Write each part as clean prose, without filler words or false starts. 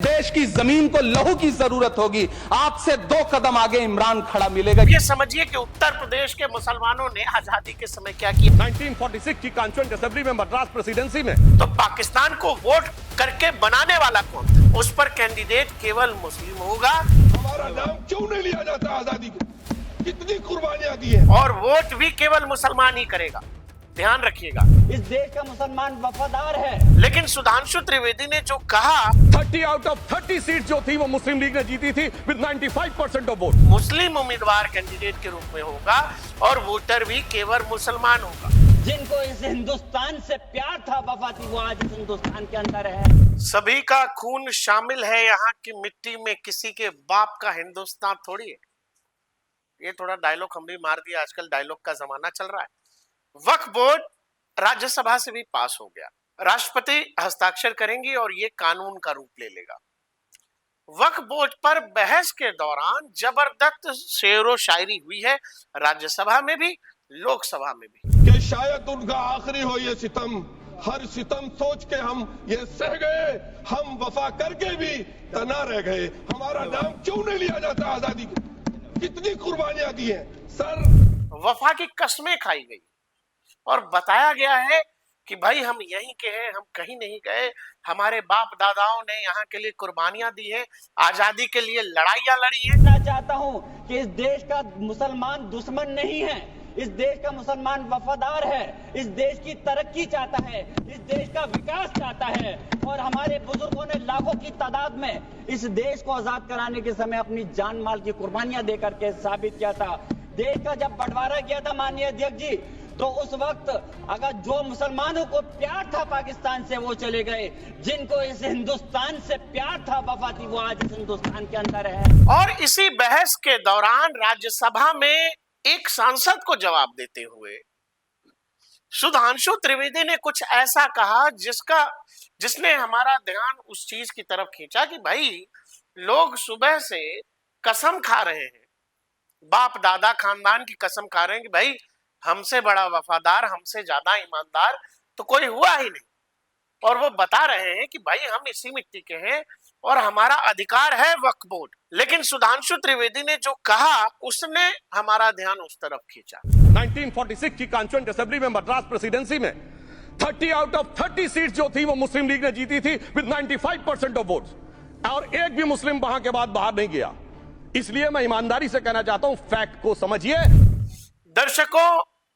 देश की जमीन को लहू की जरूरत होगी। आपसे 2 कदम आगे इमरान खड़ा मिलेगा। ये समझिए कि उत्तर प्रदेश के मुसलमानों ने आजादी के समय क्या किया। 1946 की कॉन्स्टिट्यूएंट असेंबली में मद्रास प्रेसिडेंसी में तो पाकिस्तान को वोट करके बनाने वाला कौन था? उस पर कैंडिडेट केवल मुस्लिम होगा। हमारा नाम क्यों नहीं लिया जाता आजादी के? कितनी कुर्बानियां दी हैं। और वोट भी केवल मुसलमान ही करेगा, ध्यान रखिएगा। इस देश का मुसलमान वफादार है। लेकिन सुधांशु त्रिवेदी ने जो कहा, 30 आउट ऑफ 30 सीट जो थी वो मुस्लिम लीग ने जीती थी विद 95% ऑफ वोट। मुस्लिम उम्मीदवार कैंडिडेट के रूप में होगा और वोटर भी केवल मुसलमान होगा। जिनको इस हिंदुस्तान से प्यार था, वफा थी, वो आज इस हिंदुस्तान के अंदर है। सभी का खून शामिल है यहाँ की मिट्टी में, किसी के बाप का हिंदुस्तान थोड़ी है। ये थोड़ा डायलॉग हम भी मार दिया, आजकल डायलॉग का जमाना चल रहा है। वक्फ बोर्ड राज्यसभा से भी पास हो गया, राष्ट्रपति हस्ताक्षर करेंगी और ये कानून का रूप ले लेगा। वक्फ बोर्ड पर बहस के दौरान जबरदस्त शेरो शायरी हुई है, राज्यसभा में भी लोकसभा में भी। कि शायद उनका आखिरी हो ये सितम, हर सितम सोच के हम ये सह गए, हम वफा करके भी तना रह गए। हमारा नाम क्यों नहीं लिया जाता आजादी के? कितनी कुर्बानियां दी हैं सर। वफा की कस्में खाई गई और बताया गया है कि भाई हम यहीं के हैं, हम कहीं नहीं गए, हमारे बाप दादाओं ने यहाँ के लिए कुर्बानियां दी हैं, आजादी के लिए लड़ाइयां लड़ी हैं। मैं चाहता हूँ कि इस देश का मुसलमान दुश्मन नहीं है, इस देश का मुसलमान वफादार है, इस देश की तरक्की चाहता है, इस देश का विकास चाहता है। और हमारे बुजुर्गों ने लाखों की तादाद में इस देश को आजाद कराने के समय अपनी जान माल की कुर्बानियां देकर के साबित किया था। देश का जब बंटवारा किया था माननीय अध्यक्ष जी, तो उस वक्त अगर जो मुसलमानों को प्यार था पाकिस्तान से, वो चले गए। जिनको इस हिंदुस्तान से प्यार था, वफा थी, वो आज इस हिंदुस्तान के अंदर है। और इसी बहस के दौरान राज्यसभा में एक सांसद को जवाब देते हुए सुधांशु त्रिवेदी ने कुछ ऐसा कहा जिसने हमारा ध्यान उस चीज की तरफ खींचा कि भाई लोग सुबह से कसम खा रहे हैं, बाप दादा खानदान की कसम खा रहे हैं कि भाई हमसे बड़ा वफादार, हमसे ज्यादा ईमानदार तो कोई हुआ ही नहीं। और वो बता रहे हैं कि भाई हम इसी मिट्टी के हैं और हमारा अधिकार है वक्फ बोर्ड। लेकिन सुधांशु त्रिवेदी ने जो कहा उसने हमारा ध्यान उस तरफ खींचा। 1946 की कॉन्स्टिट्यूएंट असेंबली में मद्रास प्रेसिडेंसी में 30 आउट ऑफ 30 सीट जो थी वो मुस्लिम लीग ने जीती थी विद 95% ऑफ वोट। और एक भी मुस्लिम वहां के बाद बाहर नहीं गया। इसलिए मैं ईमानदारी से कहना चाहता हूं, फैक्ट को समझिए। दर्शकों,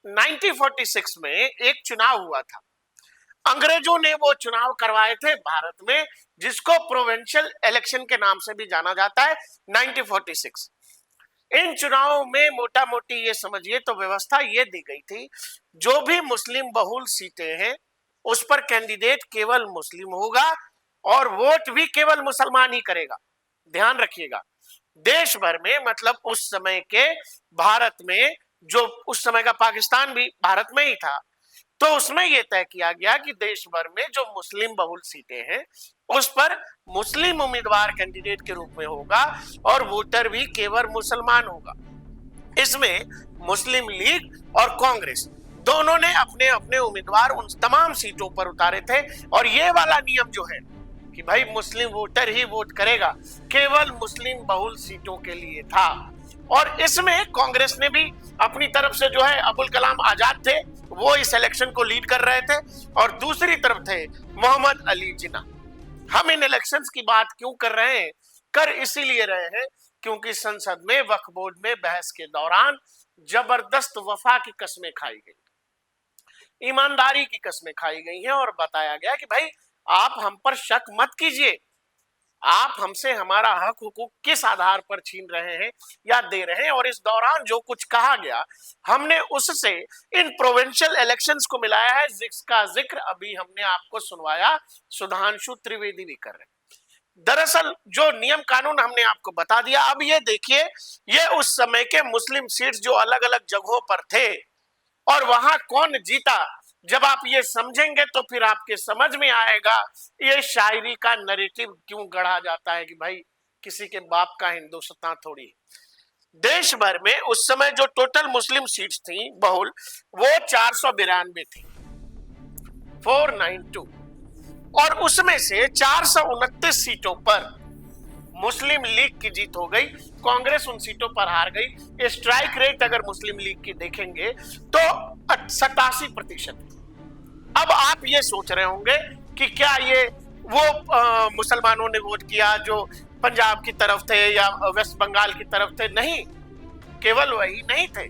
1946 में एक चुनाव हुआ था, अंग्रेजों ने वो चुनाव करवाए थे भारत में, जिसको प्रोविंशियल इलेक्शन के नाम से भी जाना जाता है। 1946 इन चुनावों में मोटा मोटी ये समझिए तो व्यवस्था ये दी गई थी, जो भी मुस्लिम बहुल सीटें हैं उस पर कैंडिडेट केवल मुस्लिम होगा और वोट भी केवल मुसलमान ही करेगा, ध्यान रखिएगा। देश भर में, मतलब उस समय के भारत में, जो उस समय का पाकिस्तान भी भारत में ही था, तो उसमें यह तय किया गया कि देश भर में जो मुस्लिम बहुल सीटें हैं उस पर मुस्लिम उम्मीदवार कैंडिडेट के रूप में होगा और वोटर भी केवल मुसलमान होगा। इसमें मुस्लिम लीग और कांग्रेस दोनों ने अपने अपने उम्मीदवार उन तमाम सीटों पर उतारे थे। और ये वाला नियम जो है कि भाई मुस्लिम वोटर ही वोट करेगा, केवल मुस्लिम बहुल सीटों के लिए था। और इसमें कांग्रेस ने भी अपनी तरफ से जो है, अबुल कलाम आजाद थे, वो इस इलेक्शन को लीड कर रहे थे, और दूसरी तरफ थे मोहम्मद अली जिन्ना। हम इन इलेक्शंस की बात क्यों कर रहे हैं? कर इसीलिए रहे हैं क्योंकि संसद में वक्फ बोर्ड में बहस के दौरान जबरदस्त वफा की कस्में खाई गई, ईमानदारी की कस्में खाई गई हैं और बताया गया कि भाई आप हम पर शक मत कीजिए, आप हमसे हमारा हक हुकूक किस आधार पर छीन रहे हैं या दे रहे हैं। और इस दौरान जो कुछ कहा गया, हमने उससे इन प्रोविंशियल इलेक्शंस को मिलाया है, जिसका जिक्र अभी हमने आपको सुनवाया, सुधांशु त्रिवेदी भी कर रहे हैं। दरअसल जो नियम कानून हमने आपको बता दिया, अब ये देखिए, ये उस समय के मुस्लिम सीट्स जो अलग अलग जगहों पर थे और वहां कौन जीता। जब आप ये समझेंगे तो फिर आपके समझ में आएगा ये शायरी का नैरेटिव क्यों गढ़ा जाता है कि भाई किसी के बाप का हिंदुस्तान थोड़ी है। देश भर में उस समय जो टोटल मुस्लिम सीट्स थी बहुल, वो 492 थी, 492। और उसमें से 429 सीटों पर मुस्लिम लीग की जीत हो गई, कांग्रेस उन सीटों पर हार गई। स्ट्राइक रेट अगर मुस्लिम लीग की देखेंगे तो 87%। अब आप ये सोच रहे होंगे कि क्या ये वो मुसलमानों ने वोट किया जो पंजाब की तरफ थे या वेस्ट बंगाल की तरफ थे? नहीं, केवल वही नहीं थे।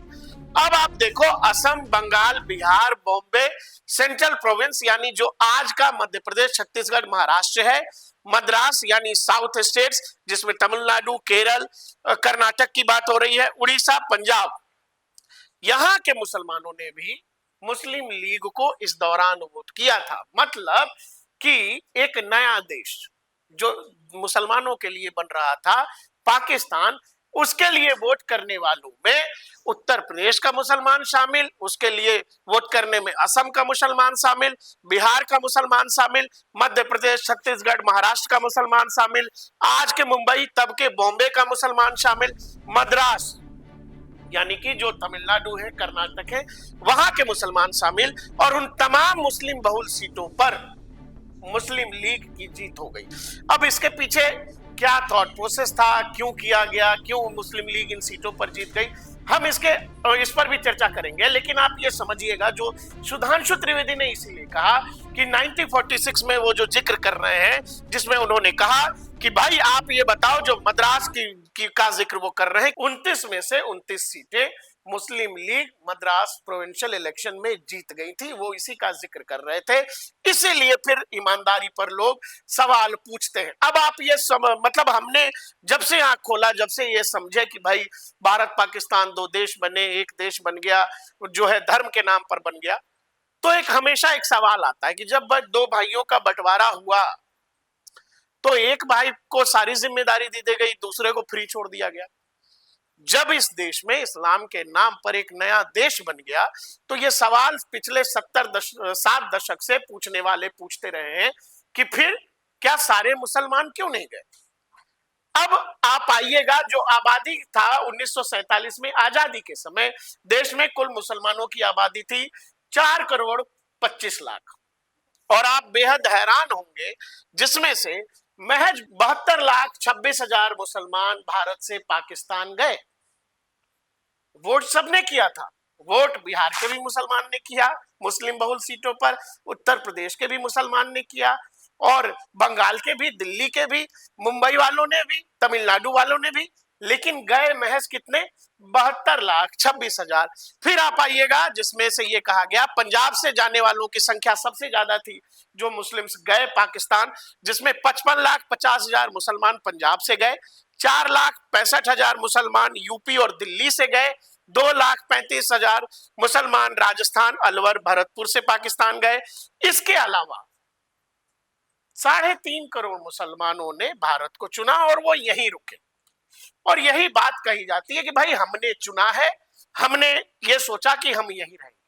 अब आप देखो, असम, बंगाल, बिहार, बॉम्बे, सेंट्रल प्रोविंस यानी जो आज का मध्य प्रदेश, छत्तीसगढ़, महाराष्ट्र है, मद्रास यानी साउथ स्टेट्स जिसमें तमिलनाडु, केरल, कर्नाटक की बात हो रही है, उड़ीसा, पंजाब, यहां के मुसलमानों ने भी मुस्लिम लीग को इस दौरान वोट किया था। मतलब कि एक नया देश जो मुसलमानों के लिए बन रहा था, पाकिस्तान, उसके लिए वोट करने वालों में उत्तर प्रदेश का मुसलमान शामिल, उसके लिए वोट करने में असम का मुसलमान शामिल, बिहार का मुसलमान शामिल, मध्य प्रदेश, छत्तीसगढ़, महाराष्ट्र का मुसलमान शामिल, आज के मुंबई तब के बॉम्बे का मुसलमान शामिल, मद्रास यानी कि जो तमिलनाडु है, कर्नाटक है, वहां के मुसलमान शामिल, और उन तमाम मुस्लिम बहुल सीटों पर मुस्लिम लीग की जीत हो गई। अब इसके पीछे क्या थॉट प्रोसेस था, क्यों किया गया, क्यों मुस्लिम लीग इन सीटों पर जीत गई, हम इस पर भी चर्चा करेंगे। लेकिन आप ये समझिएगा, जो सुधांशु त्रिवेदी ने इसीलिए कहा कि 1946 में वो जो जिक्र कर रहे हैं, जिसमें उन्होंने कहा कि भाई आप ये बताओ, जो मद्रास की का जिक्र वो कर रहे हैं, 29 में से 29 सीटें मुस्लिम लीग मद्रास प्रोविंशियल इलेक्शन में जीत गई थी, वो इसी का जिक्र कर रहे थे। इसीलिए फिर ईमानदारी पर लोग सवाल पूछते हैं। अब आप ये मतलब हमने जब से आंख खोला, जब से ये समझे कि भाई भारत पाकिस्तान दो देश बने, एक देश बन गया, जो है धर्म के नाम पर बन गया, तो हमेशा एक सवाल आता है कि जब दो भाइयों का बंटवारा हुआ तो एक भाई को सारी जिम्मेदारी दी गई, दूसरे को फ्री छोड़ दिया गया। जब इस देश में इस्लाम के नाम पर एक नया देश बन गया तो ये सवाल पिछले 7 दशक से पूछने वाले पूछते रहे हैं कि फिर क्या सारे मुसलमान क्यों नहीं गए। अब आप आइएगा, जो आबादी था 1947 में आजादी के समय देश में कुल मुसलमानों की आबादी थी 4 करोड़ 25 लाख, और आप बेहद हैरान होंगे जिसमें से महज 72 लाख 26 हजार मुसलमान भारत से पाकिस्तान गए। वोट सबने किया था, वोट बिहार के भी मुसलमान ने किया मुस्लिम बहुल सीटों पर, उत्तर प्रदेश के भी मुसलमान ने किया, और बंगाल के भी, दिल्ली के भी, मुंबई वालों ने भी, तमिलनाडु वालों ने भी, लेकिन गए महज कितने? 72 लाख 26 हजार। फिर आप आइएगा जिसमें से ये कहा गया पंजाब से जाने वालों की संख्या सबसे ज्यादा थी जो मुस्लिम्स गए पाकिस्तान, जिसमें 55 लाख 50 हजार मुसलमान पंजाब से गए, 4 लाख 65 हजार मुसलमान यूपी और दिल्ली से गए, 2 लाख 35 हजार मुसलमान राजस्थान, अलवर, भरतपुर से पाकिस्तान गए। इसके अलावा 3.5 करोड़ मुसलमानों ने भारत को चुना और वो यहीं रुके, और यही बात कही जाती है कि भाई हमने चुना है, हमने ये सोचा कि हम यहीं रहेंगे।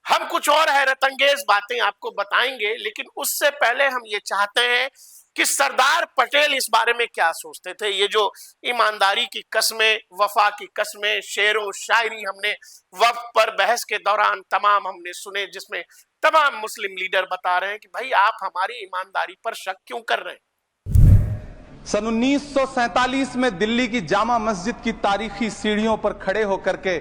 हम कुछ और हैरतअंगेज बातें आपको बताएंगे, लेकिन उससे पहले हम ये चाहते हैं कि सरदार पटेल इस बारे में क्या सोचते थे। ये जो ईमानदारी की कस्में, वफा की कस्में, शेरो शायरी हमने वक्त पर बहस के दौरान तमाम हमने सुने, जिसमें तमाम मुस्लिम लीडर बता रहे हैं कि भाई आप हमारी ईमानदारी पर शक क्यों कर रहे हैं। सन 1947 में दिल्ली की जामा मस्जिद की तारीखी सीढ़ियों पर खड़े होकर के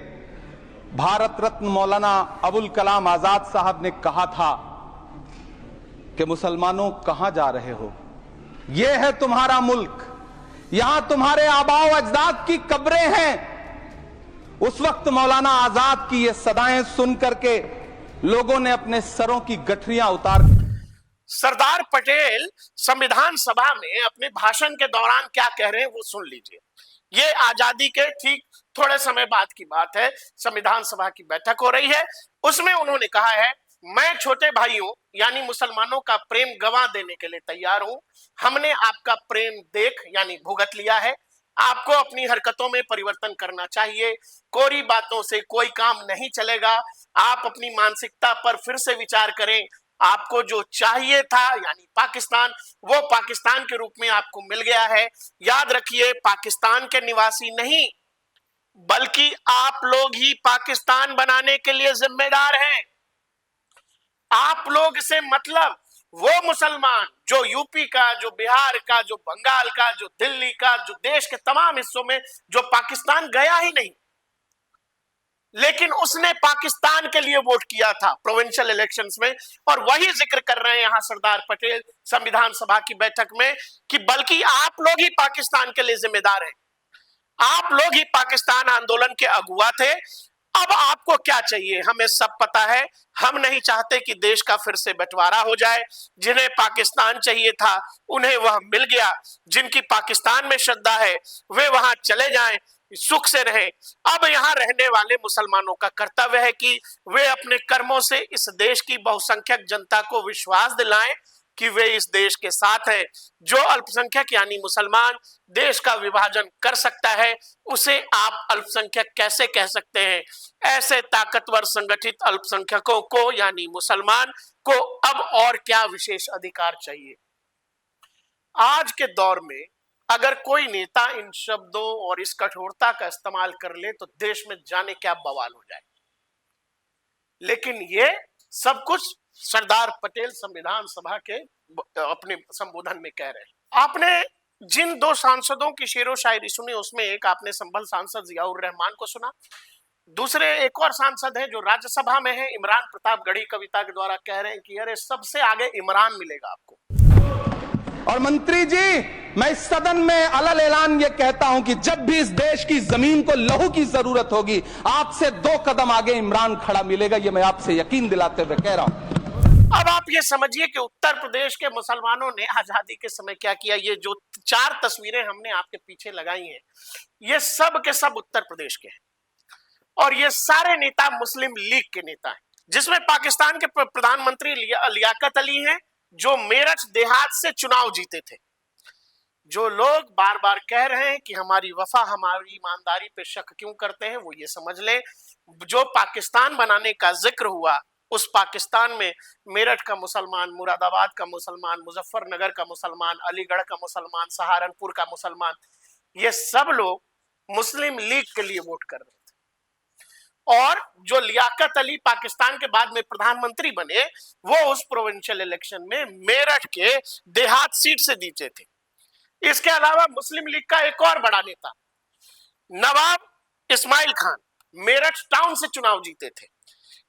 भारत रत्न मौलाना अबुल कलाम आजाद साहब ने कहा था कि मुसलमानों कहां जा रहे हो, यह है तुम्हारा मुल्क, यहां तुम्हारे आबाओ अजदाद की कब्रें हैं। उस वक्त मौलाना आजाद की ये सदाएं सुन करके लोगों ने अपने सरों की गठरियां उतार। सरदार पटेल संविधान सभा में अपने भाषण के दौरान क्या कह रहे हैं वो सुन लीजिए। ये आजादी के ठीक थोड़े समय बाद की बात है, संविधान सभा की बैठक हो रही है, उसमें उन्होंने कहा है, मैं छोटे भाइयों यानी मुसलमानों का प्रेम गंवा देने के लिए तैयार हूं। हमने आपका प्रेम देख यानी भुगत लिया है, आपको अपनी हरकतों में परिवर्तन करना चाहिए, कोरी बातों से कोई काम नहीं चलेगा, आप अपनी मानसिकता पर फिर से विचार करें, आपको जो चाहिए था यानी पाकिस्तान, वो पाकिस्तान के रूप में आपको मिल गया है। याद रखिए, पाकिस्तान के निवासी नहीं बल्कि आप लोग ही पाकिस्तान बनाने के लिए जिम्मेदार हैं। आप लोग से मतलब वो मुसलमान जो यूपी का, जो बिहार का, जो बंगाल का, जो दिल्ली का, जो देश के तमाम हिस्सों में, जो पाकिस्तान गया ही नहीं, लेकिन उसने पाकिस्तान के लिए वोट किया था प्रोविंशियल इलेक्शंस में, और वही जिक्र कर रहे हैं यहां सरदार पटेल संविधान सभा की बैठक में कि बल्कि आप लोग ही पाकिस्तान के लिए जिम्मेदार हैं, आप लोग ही पाकिस्तान आंदोलन के अगुवा थे। अब आपको क्या चाहिए, हमें सब पता है। हम नहीं चाहते कि देश का फिर से बंटवारा हो जाए। जिन्हें पाकिस्तान चाहिए था उन्हें वह मिल गया, जिनकी पाकिस्तान में श्रद्धा है वे वहां चले जाएं, सुख से रहें। अब यहाँ रहने वाले मुसलमानों का कर्तव्य है कि वे अपने कर्मों से इस देश की बहुसंख्यक जनता को विश्वास दिलाएं कि वे इस देश के साथ हैं। जो अल्पसंख्यक यानी मुसलमान देश का विभाजन कर सकता है, उसे आप अल्पसंख्यक कैसे कह सकते हैं? ऐसे ताकतवर संगठित अल्पसंख्यकों को यानी मुसलमान को अब और क्या विशेष अधिकार चाहिए? आज के दौर में अगर कोई नेता इन शब्दों और इस कठोरता का इस्तेमाल कर ले तो देश में जाने क्या बवाल हो जाए। लेकिन ये सब कुछ सरदार पटेल संविधान सभा के अपने संबोधन में कह रहे हैं। आपने जिन दो सांसदों की शेरो शायरी सुनी, उसमें एक आपने संभल सांसद जियाउर रहमान को सुना, दूसरे एक और सांसद है जो राज्यसभा में है, इमरान प्रताप गढ़ी कविता के द्वारा कह रहे हैं कि अरे सबसे आगे इमरान मिलेगा आपको। और मंत्री जी, मैं इस सदन में अलल ऐलान ये कहता हूं कि जब भी इस देश की जमीन को लहू की जरूरत होगी, आपसे 2 कदम आगे इमरान खड़ा मिलेगा। ये मैं आपसे यकीन दिलाते हुए कह रहा हूं। अब आप ये समझिए कि उत्तर प्रदेश के मुसलमानों ने आजादी के समय क्या किया। ये जो 4 तस्वीरें हमने आपके पीछे लगाई हैं, ये सब के सब उत्तर प्रदेश के हैं, और ये सारे नेता मुस्लिम लीग के नेता हैं, जिसमें पाकिस्तान के प्रधानमंत्री लियाकत अली हैं, जो मेरठ देहात से चुनाव जीते थे। जो लोग बार बार कह रहे हैं कि हमारी वफा, हमारी ईमानदारी पे शक क्यों करते हैं, वो ये समझ लें, जो पाकिस्तान बनाने का जिक्र हुआ, उस पाकिस्तान में मेरठ का मुसलमान, मुरादाबाद का मुसलमान, मुजफ्फरनगर का मुसलमान, अलीगढ़ का मुसलमान, सहारनपुर का मुसलमान, ये सब लोग मुस्लिम लीग के लिए वोट कर रहे थे। और जो लियाकत अली पाकिस्तान के बाद में प्रधानमंत्री बने, वो उस प्रोविंशियल इलेक्शन में मेरठ के देहात सीट से जीते थे। इसके अलावा मुस्लिम लीग का एक और बड़ा नेता नवाब इस्माइल खान मेरठ टाउन से चुनाव जीते थे।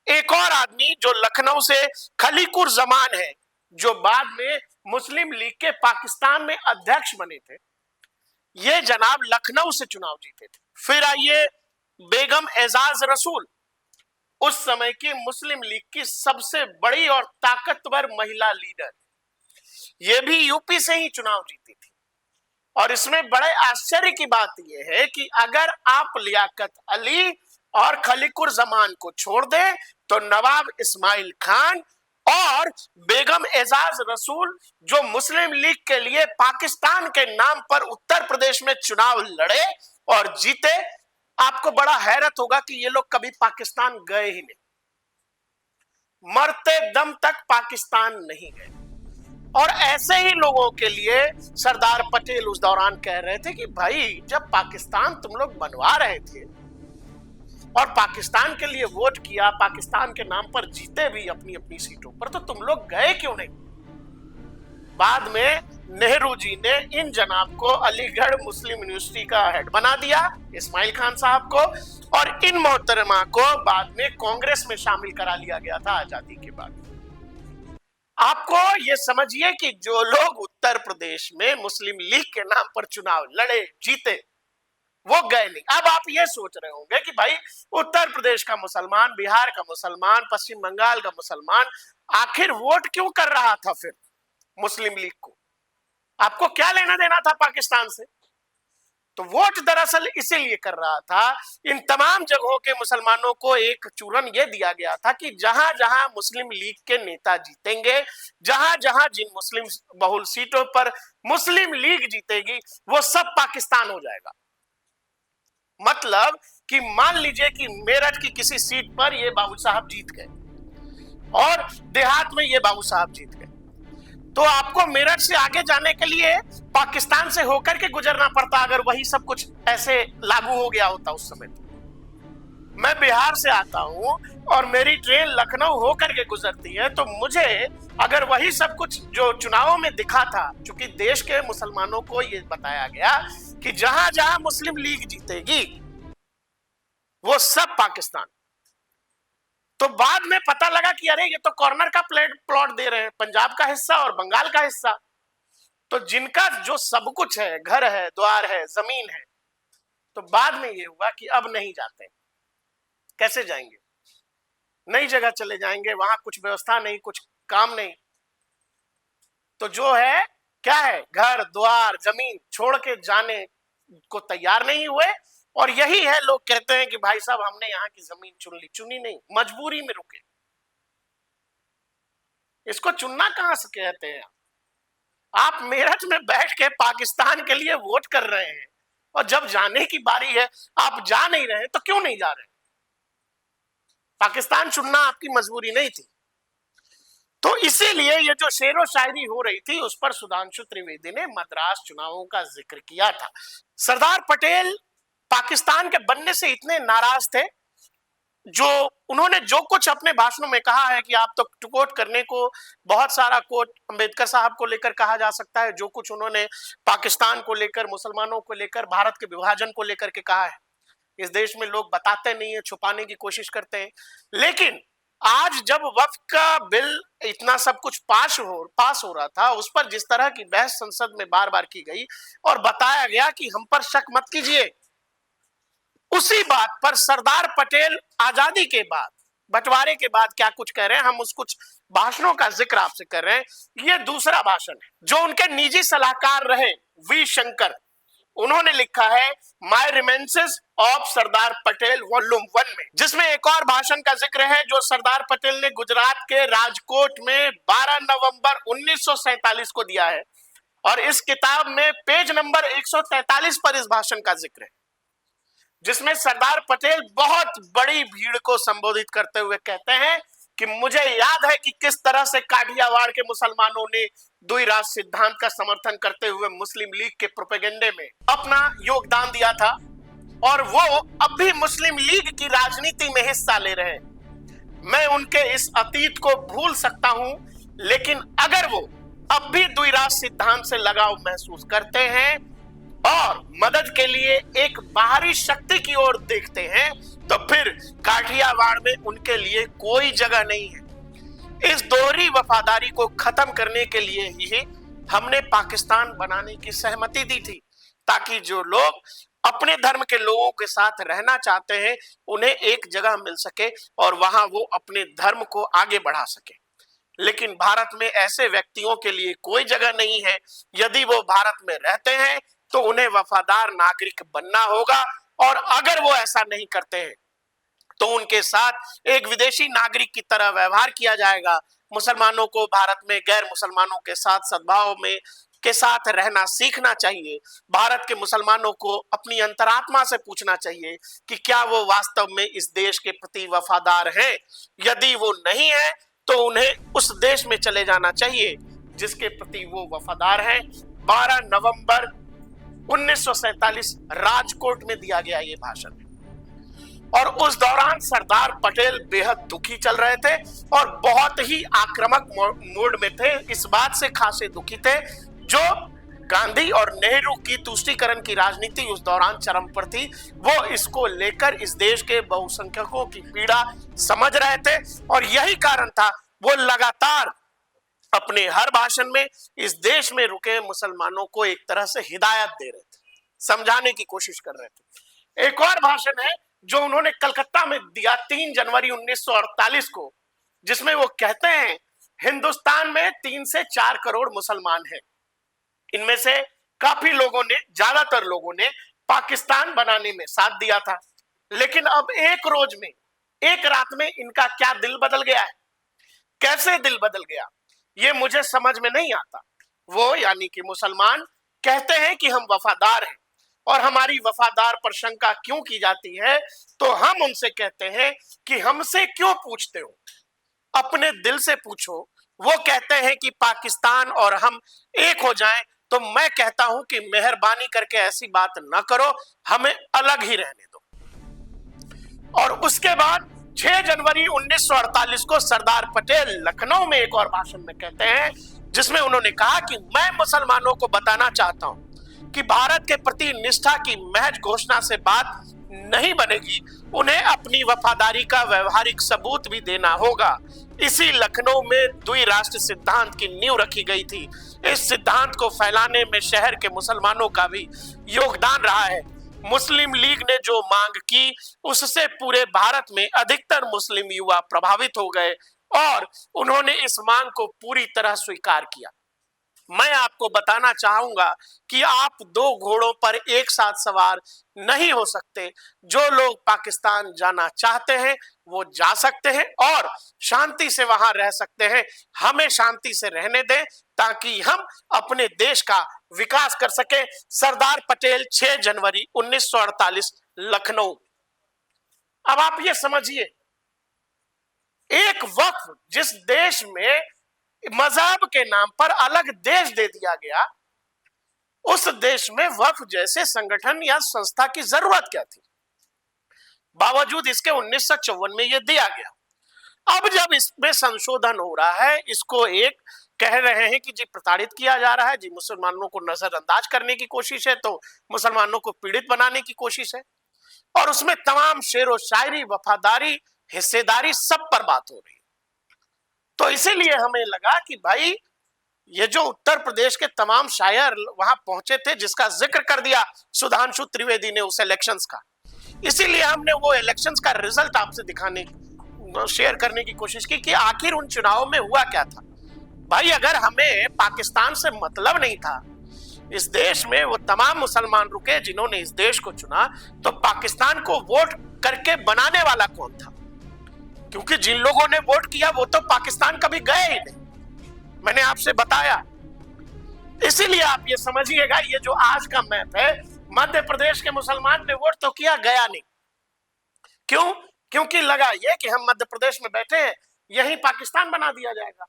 एक और आदमी जो लखनऊ से खलीकुर जमान है, जो बाद में मुस्लिम लीग के पाकिस्तान में अध्यक्ष बने थे, ये जनाब लखनऊ से चुनाव जीते थे। फिर आइए बेगम एजाज रसूल, उस समय की मुस्लिम लीग की सबसे बड़ी और ताकतवर महिला लीडर, ये भी यूपी से ही चुनाव जीती थी। और इसमें बड़े आश्चर्य की बात यह है कि अगर आप लियाकत अली और खलीकुर जमान को छोड़ दें तो नवाब इस्माइल खान और बेगम एजाज रसूल, जो मुस्लिम लीग के लिए पाकिस्तान के नाम पर उत्तर प्रदेश में चुनाव लड़े और जीते, आपको बड़ा हैरत होगा कि ये लोग कभी पाकिस्तान गए ही नहीं, मरते दम तक पाकिस्तान नहीं गए। और ऐसे ही लोगों के लिए सरदार पटेल उस दौरान कह रहे थे कि भाई, जब पाकिस्तान तुम लोग बनवा रहे थे और पाकिस्तान के लिए वोट किया, पाकिस्तान के नाम पर जीते भी अपनी अपनी सीटों पर, तो तुम लोग गए क्यों नहीं? बाद में नेहरू जी ने इन जनाब को अलीगढ़ मुस्लिम यूनिवर्सिटी का हेड बना दिया, इस्माइल खान साहब को, और इन मोहतरमा को बाद में कांग्रेस में शामिल करा लिया गया था आजादी के बाद। आपको ये समझिए कि जो लोग उत्तर प्रदेश में मुस्लिम लीग के नाम पर चुनाव लड़े, जीते, वो गए नहीं। अब आप ये सोच रहे होंगे कि भाई, उत्तर प्रदेश का मुसलमान, बिहार का मुसलमान, पश्चिम बंगाल का मुसलमान आखिर वोट क्यों कर रहा था फिर मुस्लिम लीग को? आपको क्या लेना देना था पाकिस्तान से? तो वोट दरअसल इसीलिए कर रहा था, इन तमाम जगहों के मुसलमानों को एक चूरन ये दिया गया था कि जहां जहां मुस्लिम लीग के नेता जीतेंगे, जहां जहां जिन मुस्लिम बहुल सीटों पर मुस्लिम लीग जीतेगी, वो सब पाकिस्तान हो जाएगा। मतलब कि मान लीजिए कि मेरठ की किसी सीट पर ये बाबू साहब जीत गए और देहात में ये बाबू साहब जीत गए, तो आपको मेरठ से आगे जाने के लिए पाकिस्तान से होकर के गुजरना पड़ता, अगर वही सब कुछ ऐसे लागू हो गया होता उस समय। मैं बिहार से आता हूं और मेरी ट्रेन लखनऊ होकर के गुजरती है, तो मुझे अगर वही सब कुछ जो चुनावों में दिखा था, चूंकि देश के मुसलमानों को ये बताया गया कि जहां जहां मुस्लिम लीग जीतेगी वो सब पाकिस्तान, तो बाद में पता लगा कि अरे ये तो कॉर्नर का प्लॉट दे रहे हैं, पंजाब का हिस्सा और बंगाल का हिस्सा। तो जिनका जो सब कुछ है, घर है, द्वार है, जमीन है, तो बाद में ये हुआ कि अब नहीं जाते। कैसे जाएंगे? नई जगह चले जाएंगे, वहां कुछ व्यवस्था नहीं, कुछ काम नहीं, तो जो है क्या है, घर द्वार जमीन छोड़ के जाने को तैयार नहीं हुए। और यही है, लोग कहते हैं कि भाई साहब हमने यहाँ की जमीन चुन ली। चुनी नहीं, मजबूरी में रुके। इसको चुनना कहां से कहते हैं? आप मेरठ में बैठ के पाकिस्तान के लिए वोट कर रहे हैं, और जब जाने की बारी है आप जा नहीं रहे, तो क्यों नहीं जा रहे? पाकिस्तान चुनना आपकी मजबूरी नहीं थी। तो इसीलिए ये जो शेरो शायरी हो रही थी, उस पर सुधांशु त्रिवेदी ने मद्रास चुनावों का जिक्र किया था। सरदार पटेल पाकिस्तान के बनने से इतने नाराज थे, जो उन्होंने जो कुछ अपने भाषणों में कहा है कि आप तो कोट करने को बहुत सारा कोट अंबेडकर साहब को लेकर कहा जा सकता है, जो कुछ उन्होंने पाकिस्तान को लेकर, मुसलमानों को लेकर, भारत के विभाजन को लेकर के कहा है, इस देश में लोग बताते नहीं है, छुपाने की कोशिश करते हैं। लेकिन आज जब वक्फ का बिल इतना सब कुछ पास हो रहा था, उस पर जिस तरह की बहस संसद में बार बार की गई और बताया गया कि हम पर शक मत कीजिए, उसी बात पर सरदार पटेल आजादी के बाद, बंटवारे के बाद क्या कुछ कह रहे हैं, हम उस कुछ भाषणों का जिक्र आपसे कर रहे हैं। ये दूसरा भाषण है जो उनके निजी सलाहकार रहे वी शंकर, उन्होंने लिखा है my reminiscences of Sardar Patel volume 1 में, जिसमें एक और भाषण का जिक्र है जो सरदार पटेल ने गुजरात के राजकोट में 12 नवंबर 1947 को दिया है। और इस किताब में पेज नंबर 143 पर इस भाषण का जिक्र है, जिसमें सरदार पटेल बहुत बड़ी भीड़ को संबोधित करते हुए कहते हैं कि मुझे याद है कि किस तरह से काठियावाड़ के मुसलमानों ने द्वि राष्ट्र सिद्धांत का समर्थन करते हुए मुस्लिम लीग के प्रोपेगेंडे में अपना योगदान दिया था, और वो अब भी मुस्लिम लीग की राजनीति में हिस्सा ले रहे हैं। मैं उनके इस अतीत को भूल सकता हूं, लेकिन अगर वो अब भी द्वि राष्ट्र सिद्धांत से लगाव महसूस करते हैं और मदद के लिए एक बाहरी शक्ति की ओर देखते हैं, तो फिर काठियावाड़ में उनके लिए कोई जगह नहीं है। इस दोहरी वफादारी को खत्म करने के लिए ही हमने पाकिस्तान बनाने की सहमति दी थी, ताकि जो लोग अपने धर्म के लोगों के साथ रहना चाहते हैं उन्हें एक जगह मिल सके और वहां वो अपने धर्म को आगे बढ़ा सके। लेकिन भारत में ऐसे व्यक्तियों के लिए कोई जगह नहीं है। यदि वो भारत में रहते हैं तो उन्हें वफादार नागरिक बनना होगा, और अगर वो ऐसा नहीं करते हैं तो उनके साथ एक विदेशी नागरिक की तरह व्यवहार किया जाएगा। मुसलमानों को भारत में गैर मुसलमानों के साथ सद्भाव में के साथ रहना सीखना चाहिए। भारत के मुसलमानों को अपनी अंतरात्मा से पूछना चाहिए कि क्या वो वास्तव में इस देश के प्रति वफादार हैं। यदि वो नहीं है तो उन्हें उस देश में चले जाना चाहिए जिसके प्रति वो वफादार हैं। 12 नवंबर 1947 राजकोट में दिया गया ये भाषण, और उस दौरान सरदार पटेल बेहद दुखी चल रहे थे और बहुत ही आक्रामक मूड में थे। इस बात से खासे दुखी थे जो गांधी और नेहरू की तुष्टीकरण की राजनीति उस दौरान चरम पर थी। वो इसको लेकर इस देश के बहुसंख्यकों की पीड़ा समझ रहे थे, और यही कारण था वो लगातार अपने हर भाषण में इस देश में रुके मुसलमानों को एक तरह से हिदायत दे रहे थे, समझाने की कोशिश कर रहे थे। एक और भाषण है जो उन्होंने कलकत्ता में दिया 3 जनवरी 1948 को, जिसमें वो कहते हैं हिंदुस्तान में 3 से 4 करोड़ मुसलमान हैं। इनमें से काफी लोगों ने, ज्यादातर लोगों ने पाकिस्तान बनाने में साथ दिया था, लेकिन अब एक रोज में, एक रात में इनका क्या दिल बदल गया है, कैसे दिल बदल गया, ये मुझे समझ में नहीं आता। वो यानी कि मुसलमान कहते हैं कि हम वफादार हैं, और हमारी वफादार पर शंका क्यों की जाती है तो हम उनसे कहते हैं कि हमसे क्यों पूछते हो, अपने दिल से पूछो। वो कहते हैं कि पाकिस्तान और हम एक हो जाएं, तो मैं कहता हूं कि मेहरबानी करके ऐसी बात ना करो, हमें अलग ही रहने दो। और उसके बाद 6 जनवरी 1948 को सरदार पटेल लखनऊ में एक और भाषण में कहते हैं, जिसमें उन्होंने कहा कि मैं मुसलमानों को बताना चाहता हूं कि भारत के प्रति निष्ठा की महज घोषणा से बात नहीं बनेगी, उन्हें अपनी वफादारी का व्यवहारिक सबूत भी देना होगा। इसी लखनऊ में द्विराष्ट्र सिद्धांत की नींव रखी गई थी। इस सिद्धांत को फैलाने में शहर के मुसलमानों का भी योगदान रहा है। मुस्लिम लीग ने जो मांग की, उससे पूरे भारत में अधिकतर मुस्लिम युवा प्रभावित हो गए और उन्होंने इस मांग को पूरी तरह स्वीकार किया। मैं आपको बताना चाहूंगा कि आप 2 घोड़ों पर एक साथ सवार नहीं हो सकते। जो लोग पाकिस्तान जाना चाहते हैं वो जा सकते हैं और शांति से वहां रह सकते हैं। हमें शांति से रहने दें ताकि हम अपने देश का विकास कर सके। सरदार पटेल 6 जनवरी 1948 लखनऊ। अब आप ये समझिए, एक वक्फ जिस देश में मजहब के नाम पर अलग देश दे दिया गया, उस देश में वक्फ जैसे संगठन या संस्था की जरूरत क्या थी? बावजूद इसके 1954 में यह दिया गया। अब जब इसमें संशोधन हो रहा है, इसको एक कह रहे हैं कि जी प्रताड़ित किया जा रहा है, जी मुसलमानों को नजरअंदाज करने की कोशिश है, तो मुसलमानों को पीड़ित बनाने की कोशिश है, और उसमें तमाम शेरो शायरी, वफादारी, हिस्सेदारी सब पर बात हो रही है। तो इसीलिए हमें लगा कि भाई ये जो उत्तर प्रदेश के तमाम शायर वहां पहुंचे थे, जिसका जिक्र कर दिया सुधांशु त्रिवेदी ने उस इलेक्शंस का, इसीलिए हमने वो इलेक्शंस का रिजल्ट आपसे दिखाने, शेयर करने की कोशिश की कि आखिर उन चुनावों में हुआ क्या था। भाई अगर हमें पाकिस्तान से मतलब नहीं था, इस देश में वो तमाम मुसलमान रुके जिन्होंने इस देश को चुना, तो पाकिस्तान को वोट करके बनाने वाला कौन था? क्योंकि जिन लोगों ने वोट किया वो तो पाकिस्तान कभी गए ही नहीं, मैंने आपसे बताया। इसीलिए आप ये समझिएगा, ये जो आज का मैप है, मध्य प्रदेश के मुसलमान ने वोट तो किया, गया नहीं। क्यों? क्योंकि लगा ये कि हम मध्य प्रदेश में बैठे हैं, यही पाकिस्तान बना दिया जाएगा।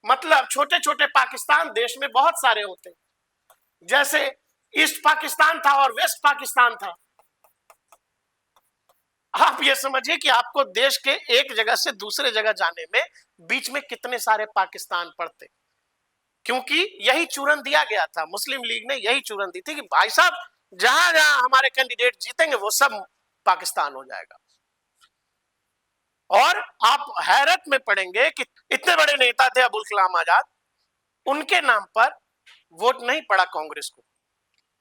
मतलब छोटे छोटे पाकिस्तान देश में बहुत सारे होते, जैसे ईस्ट पाकिस्तान था और वेस्ट पाकिस्तान था। आप ये समझिए कि आपको देश के एक जगह से दूसरे जगह जाने में बीच में कितने सारे पाकिस्तान पड़ते, क्योंकि यही चूरन दिया गया था। मुस्लिम लीग ने यही चूरन दी थी कि भाई साहब जहां जहां हमारे कैंडिडेट जीतेंगे वो सब पाकिस्तान हो जाएगा। और आप हैरत में पड़ेंगे कि इतने बड़े नेता थे अबुल कलाम आजाद, उनके नाम पर वोट नहीं पड़ा कांग्रेस को,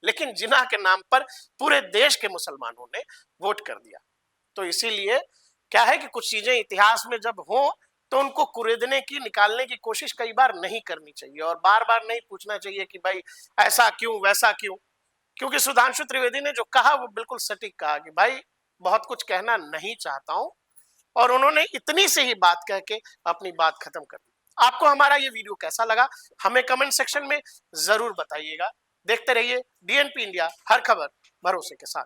लेकिन जिन्ना के नाम पर पूरे देश के मुसलमानों ने वोट कर दिया। तो इसीलिए क्या है कि कुछ चीजें इतिहास में जब हो तो उनको कुरेदने की, निकालने की कोशिश कई बार नहीं करनी चाहिए, और बार बार नहीं पूछना चाहिए कि भाई ऐसा क्यों, वैसा क्यों। क्योंकि सुधांशु त्रिवेदी ने जो कहा वो बिल्कुल सटीक कहा कि भाई बहुत कुछ कहना नहीं चाहता हूं, और उन्होंने इतनी से ही बात कह के अपनी बात खत्म कर दी। आपको हमारा ये वीडियो कैसा लगा हमें कमेंट सेक्शन में जरूर बताइएगा। देखते रहिए DNP इंडिया, हर खबर भरोसे के साथ।